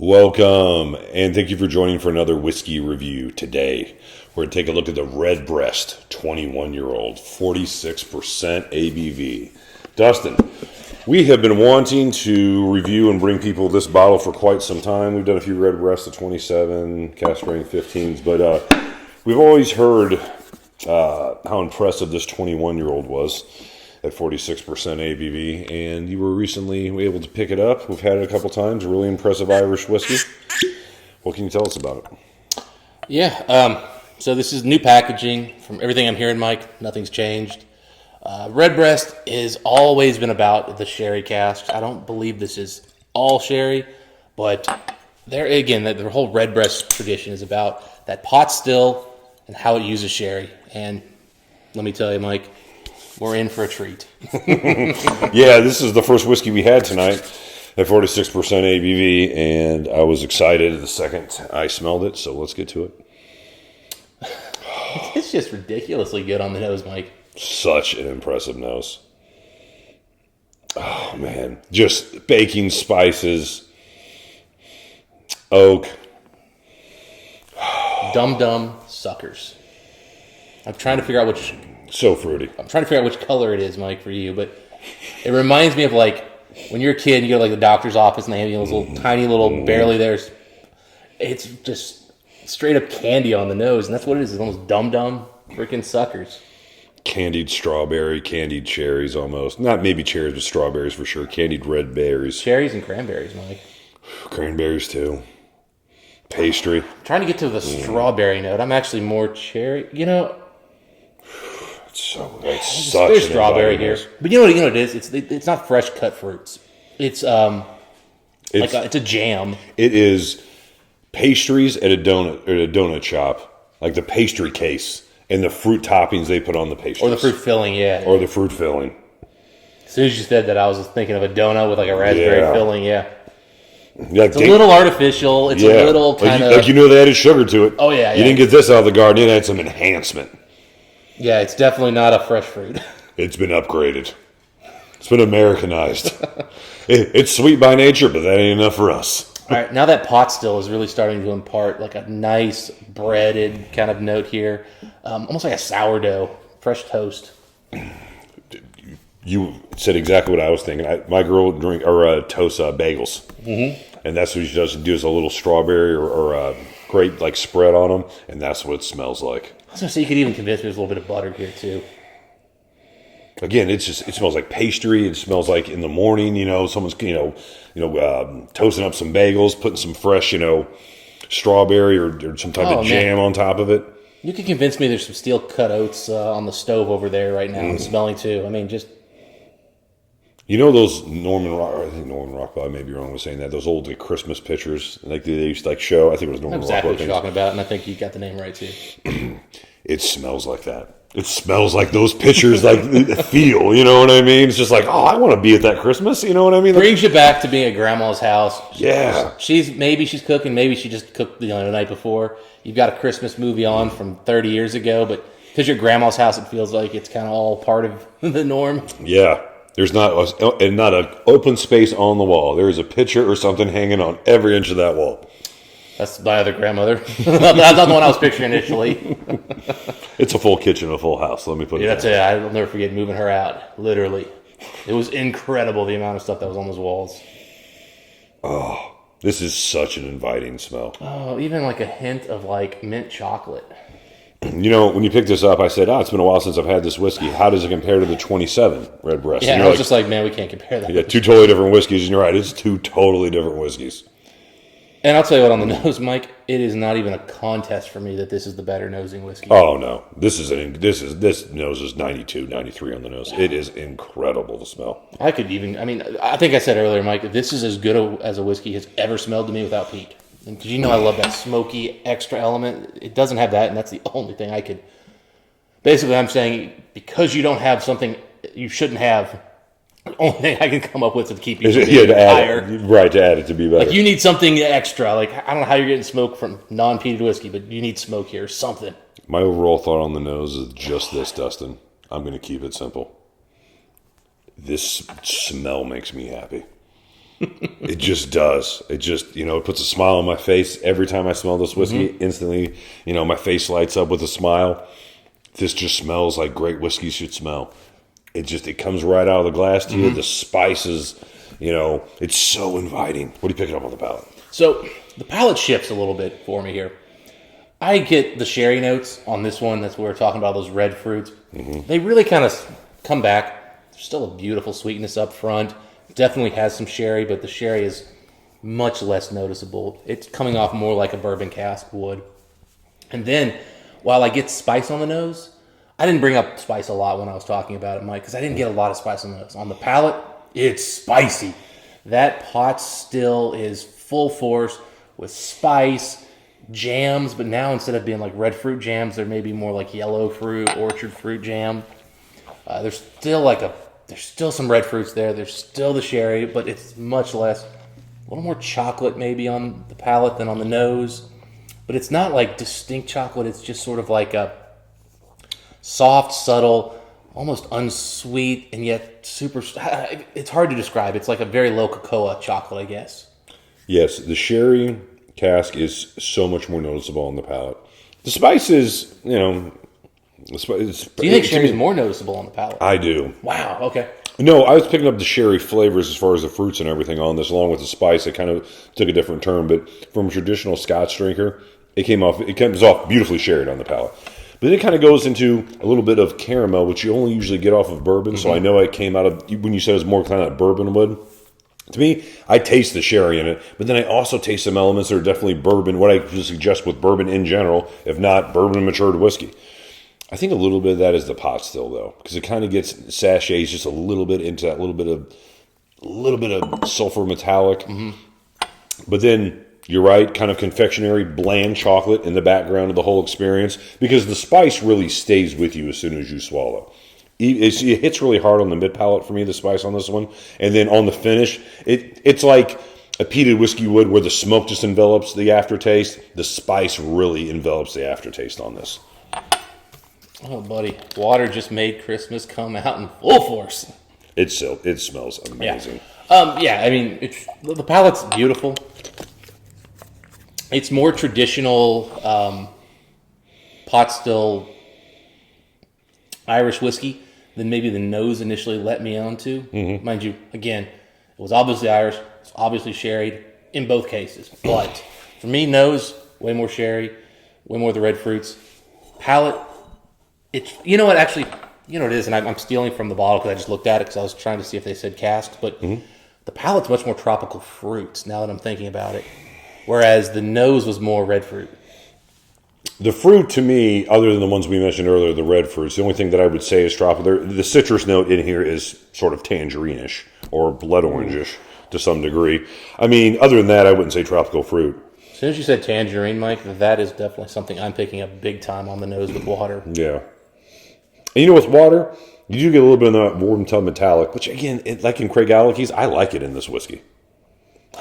Welcome, and thank you for joining for another whiskey review today. We're going to take a look at the Redbreast 21-year-old, 46% ABV. Dustin, we have been wanting to review and bring people this bottle for quite some time. We've done a few Redbreasts of 27, cask strength 15s, but we've always heard how impressive this 21-year-old was at 46% ABV, and you were recently able to pick it up. We've had it a couple times. Really impressive Irish whiskey. What can you tell us about it? Yeah, so this is new packaging. From everything I'm hearing, Mike, nothing's changed. Redbreast has always been about the sherry casks. I don't believe this is all sherry, but there again, the whole Redbreast tradition is about that pot still and how it uses sherry. And let me tell you, Mike, we're in for a treat. Yeah, this is the first whiskey we had tonight at 46% ABV, and I was excited the second I smelled it, so let's get to it. It's just ridiculously good on the nose, Mike. Such an impressive nose. Oh, man. Just baking spices, oak. Dum-dum suckers. I'm trying to figure out which... So fruity. I'm trying to figure out which color it is, Mike, for you, but it reminds me of like when you're a kid and you go to like the doctor's office and they have those little tiny little barely there. It's just straight up candy on the nose, and that's what it is. It's almost dum-dum freaking suckers. Candied strawberry, candied cherries almost. Not maybe cherries, but strawberries for sure. Candied red berries. Cherries and cranberries, Mike. Cranberries too. Pastry. I'm trying to get to the strawberry note. I'm actually more cherry. You know... It's such there's strawberry here, but you know what it is. It's not fresh cut fruits. It's a jam. It is pastries at a donut shop, like the pastry case and the fruit toppings they put on the pastries, Or the fruit filling, yeah. Or the fruit filling. As soon as you said that, I was thinking of a donut with like a raspberry filling, yeah. It's a little artificial. It's a little kind of... Like they added sugar to it. Oh, yeah. You didn't get this out of the garden. It had some enhancement. Yeah, it's definitely not a fresh fruit. It's been upgraded. It's been Americanized. It's sweet by nature, but that ain't enough for us. All right, now that pot still is really starting to impart like a nice breaded kind of note here. Almost like a sourdough, fresh toast. You said exactly what I was thinking. My girl toasts bagels, and that's what she does. She does a little strawberry or a grape like spread on them, and that's what it smells like. I was gonna say you could even convince me there's a little bit of butter here too. Again, it smells like pastry. It smells like in the morning, someone's toasting up some bagels, putting some fresh strawberry or some type of jam on top of it. You could convince me there's some steel cut oats on the stove over there right now. I'm smelling too. I mean, just... those Norman Rockwell, I may be wrong with saying that, those old Christmas pictures, like they used to show, I think it was Norman Rockwell. Exactly what you're talking about, and I think you got the name right too. It smells like that. It smells like those pictures, like feel, you know what I mean? It's just like, oh, I want to be at that Christmas, you know what I mean? Brings you back to being at grandma's house. Yeah. She's cooking, maybe she just cooked the night before. You've got a Christmas movie on from 30 years ago, but because you're at grandma's house, it feels like it's kind of all part of the norm. Yeah. There's not an open space on the wall. There is a picture or something hanging on every inch of that wall. That's my other grandmother. That's not the one I was picturing initially. It's a full kitchen, a full house. Let me put it. That's it. I'll never forget moving her out. Literally, it was incredible the amount of stuff that was on those walls. Oh, this is such an inviting smell. Oh, even like a hint of like mint chocolate. When you picked this up, I said, it's been a while since I've had this whiskey. How does it compare to the 27 Redbreast? Yeah, I was just like, man, we can't compare that. Yeah, two totally different whiskeys, and you're right. It's two totally different whiskeys. And I'll tell you what, on the nose, Mike, it is not even a contest for me that this is the better nosing whiskey. Oh, no. This nose is 92, 93 on the nose. It is incredible to smell. I think I said earlier, Mike, this is as good as a whiskey has ever smelled to me without peat. And because I love that smoky extra element. It doesn't have that, and that's the only thing I could... Basically, I'm saying, because you don't have something you shouldn't have, the only thing I can come up with to keep you higher. To add it to be better. Like, you need something extra. Like, I don't know how you're getting smoke from non-peated whiskey, but you need smoke here, something. My overall thought on the nose is just this, Dustin. I'm going to keep it simple. This smell makes me happy. It just does. It just, it puts a smile on my face every time I smell this whiskey. Instantly, my face lights up with a smile. This just smells like great whiskey should smell. It comes right out of the glass to you. The spices, it's so inviting. What are you picking up on the palate? So the palate shifts a little bit for me here. I get the sherry notes on this one. That's what we're talking about, those red fruits. They really kind of come back. There's still a beautiful sweetness up front. Definitely has some sherry, but the sherry is much less noticeable. It's coming off more like a bourbon cask would. And then, while I get spice on the nose, I didn't bring up spice a lot when I was talking about it, Mike, because I didn't get a lot of spice on the nose. On the palate, it's spicy. That pot still is full force with spice, jams, but now instead of being like red fruit jams, they're maybe more like yellow fruit, orchard fruit jam. There's still some red fruits there. There's still the sherry, but it's much less. A little more chocolate maybe on the palate than on the nose. But it's not like distinct chocolate. It's just sort of like a soft, subtle, almost unsweet, and yet super. It's hard to describe. It's like a very low cocoa chocolate, I guess. Yes, the sherry cask is so much more noticeable on the palate. The spice is, Do you think sherry is more noticeable on the palate? I do. Wow, okay. No, I was picking up the sherry flavors as far as the fruits and everything on this, along with the spice. It kind of took a different turn, but from a traditional Scotch drinker, it comes off beautifully sherried on the palate. But then it kind of goes into a little bit of caramel, which you only usually get off of bourbon. So I know it came out of, when you said it's more kind of bourbon wood. To me, I taste the sherry in it, but then I also taste some elements that are definitely bourbon, what I would suggest with bourbon in general, if not bourbon matured whiskey. I think a little bit of that is the pot still, though, because it kind of gets sachets just a little bit into that little bit of sulfur metallic. But then you're right, kind of confectionery, bland chocolate in the background of the whole experience, because the spice really stays with you as soon as you swallow. It hits really hard on the mid palate for me, the spice on this one, and then on the finish, it's like a peated whiskey would, where the smoke just envelops the aftertaste. The spice really envelops the aftertaste on this. Oh, buddy, water just made Christmas come out in full force. It smells amazing. I mean, the palate's beautiful. It's more traditional pot still Irish whiskey than maybe the nose initially let me on to. Mind you, again, it was obviously Irish, it's obviously sherried in both cases. But for me, nose, way more sherry, way more of the red fruits. Palate, you know what it is, and I'm stealing from the bottle because I just looked at it because I was trying to see if they said casks, but the palate's much more tropical fruits now that I'm thinking about it, whereas the nose was more red fruit. The fruit, to me, other than the ones we mentioned earlier, the red fruits, the only thing that I would say is tropical. The citrus note in here is sort of tangerine-ish or blood orange-ish to some degree. I mean, other than that, I wouldn't say tropical fruit. As soon as you said tangerine, Mike, that is definitely something I'm picking up big time on the nose with water. Yeah. And with water, you do get a little bit of that warm tub metallic, which, again, like in Craig Aleke's, I like it in this whiskey.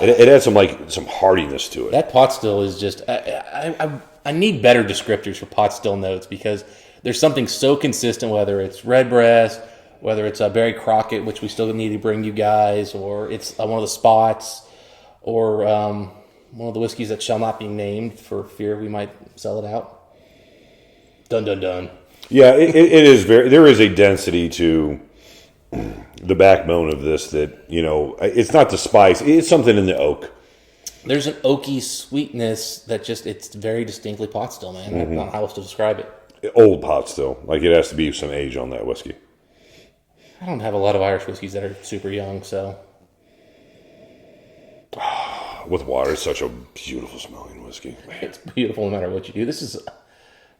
It adds some hardiness to it. That pot still is just... I need better descriptors for pot still notes because there's something so consistent, whether it's Redbreast, whether it's Barry Crockett, which we still need to bring you guys, or it's one of the Spots, or one of the whiskeys that shall not be named for fear we might sell it out. Dun, dun, dun. Yeah, it is there is a density to the backbone of this that, it's not the spice, it's something in the oak. There's an oaky sweetness that it's very distinctly pot still, man. I don't know how else to describe it. Old pot still. Like, it has to be some age on that whiskey. I don't have a lot of Irish whiskeys that are super young, so. With water, it's such a beautiful smelling whiskey. It's beautiful no matter what you do. This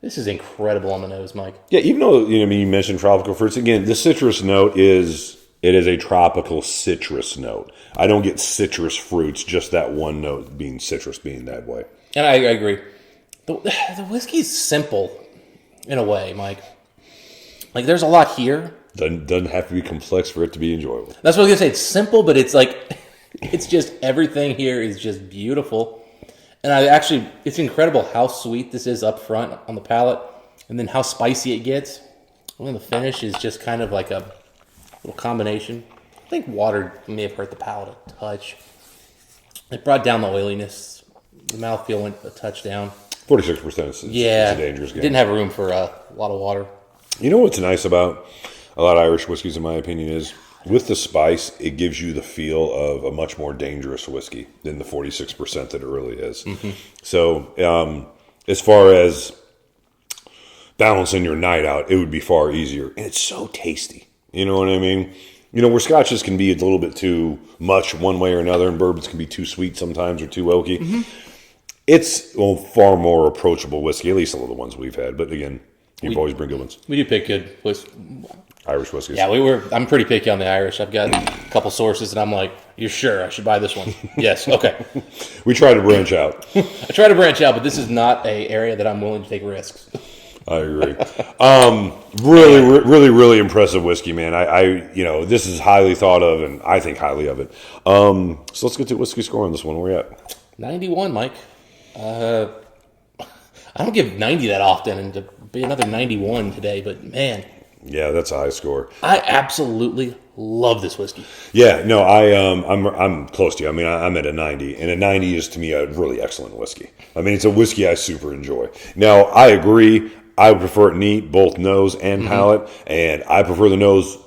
is incredible on the nose, Mike. Yeah, even though, you mentioned tropical fruits, again, the citrus note is a tropical citrus note. I don't get citrus fruits, just that one note being citrus, being that way. And I agree. The whiskey's simple in a way, Mike. Like, there's a lot here. Doesn't have to be complex for it to be enjoyable. That's what I was going to say. It's simple, but it's like, it's just, everything here is just beautiful. And it's incredible how sweet this is up front on the palate, and then how spicy it gets. And then the finish is just kind of like a little combination. think water may have hurt the palate a touch. It brought down the oiliness. The mouthfeel went a touch down. 46% is a dangerous game. Didn't have room for a lot of water. You know what's nice about a lot of Irish whiskeys, in my opinion, is with the spice, it gives you the feel of a much more dangerous whiskey than the 46% that it really is. Mm-hmm. So as far as balancing your night out, it would be far easier. And it's so tasty. You know what I mean? You know, where scotches can be a little bit too much one way or another, and bourbons can be too sweet sometimes or too oaky. Mm-hmm. It's far more approachable whiskey, at least some of the ones we've had. But again, you always bring good ones. We do pick good whiskey. Irish whiskeys. Yeah, I'm pretty picky on the Irish. I've got a couple sources, and I'm like, "You're sure I should buy this one?" Yes, okay. We try to branch out. I try to branch out, but this is not an area that I'm willing to take risks. I agree. Really impressive whiskey, man. This is highly thought of, and I think highly of it. So let's get to whiskey score on this one. Where are we at? 91, Mike. I don't give 90 that often, and to be another 91 today, but man. Yeah, that's a high score. I absolutely love this whiskey. Yeah, no, I'm close to you. I mean, I'm at a 90, and a 90 is to me a really excellent whiskey. I mean, it's a whiskey I super enjoy. Now, I agree. I would prefer it neat, both nose and palate, and I prefer the nose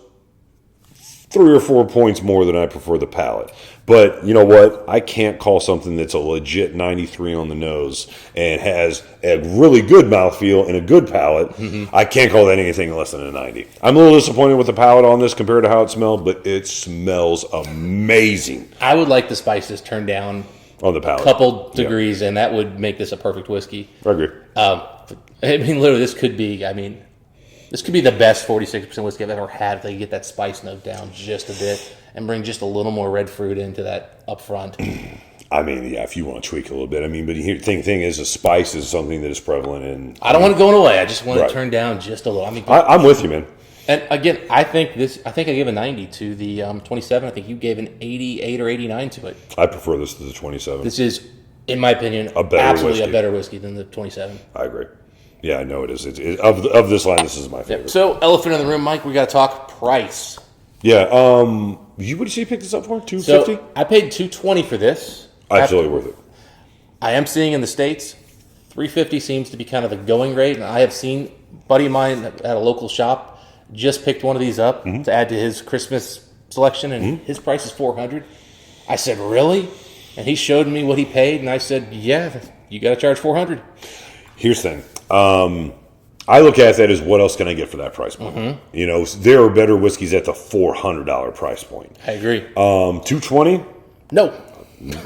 3 or 4 points more than I prefer the palate. But you know what? I can't call something that's a legit 93 on the nose and has a really good mouthfeel and a good palate. Mm-hmm. I can't call that anything less than a 90. I'm a little disappointed with the palate on this compared to how it smelled, but it smells amazing. I would like the spices turned down on the palate, a couple degrees, and that would make this a perfect whiskey. I agree. I mean, literally, this could be the best 46% whiskey I've ever had if they get that spice note down just a bit and bring just a little more red fruit into that up front. I mean, yeah, if you want to tweak a little bit. I mean, but the thing is, the spice is something that is prevalent in... I don't want it going away. I just want to turn down just a little. I mean, I'm with you, man. And again, I think I gave a 90 to the 27. I think you gave an 88 or 89 to it. I prefer this to the 27. This is, in my opinion, absolutely a better whiskey than the 27. I agree. Yeah, I know it is. Of this line, this is my favorite. Yep. So, elephant in the room, Mike. We got to talk price. Yeah. What did you say you picked this up for? $250? So I paid $220 for this. Absolutely worth it. I am seeing in the States, $350 seems to be kind of the going rate, and I have seen a buddy of mine at a local shop just picked one of these up to add to his Christmas selection, and his price is $400. I said, really? And he showed me what he paid, and I said, yeah, you got to charge $400. Here's the thing. I look at that as what else can I get for that price point? Mm-hmm. You know, there are better whiskeys at the $400 price point. I agree. $220? No.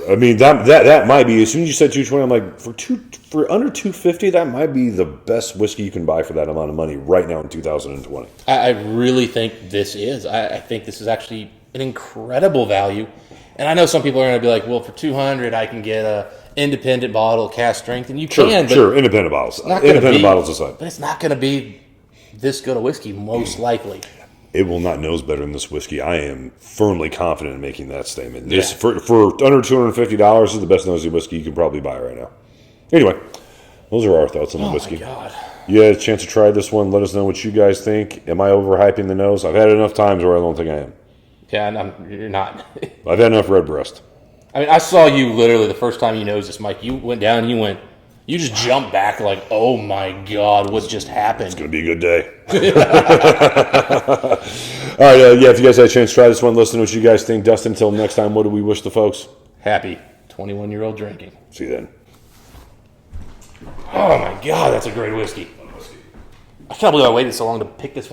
I mean that might be. As soon as you said $220, I'm like, for under $250, that might be the best whiskey you can buy for that amount of money right now in 2020. I really think this is. I think this is actually an incredible value. And I know some people are going to be like, well, for $200, I can get a independent bottle, cask strength, and you can. Sure, independent bottles. Independent bottles aside. But it's not going to be this good a whiskey, most likely. It will not nose better than this whiskey. I am firmly confident in making that statement. This for under $250 is the best nosy whiskey you can probably buy right now. Anyway, those are our thoughts on the whiskey. Oh, my God. You had a chance to try this one. Let us know what you guys think. Am I overhyping the nose? I've had enough times where I don't think I am. Yeah, you're not. I've had enough Redbreast. I mean, I saw you literally the first time you nosed this, Mike. You went down and you just jumped back like, oh my God, what just happened? It's going to be a good day. All right, if you guys had a chance to try this one, listen to what you guys think. Dustin, until next time, what do we wish the folks? Happy 21-year-old drinking. See you then. Oh my God, that's a great whiskey. I can't believe I waited so long to pick this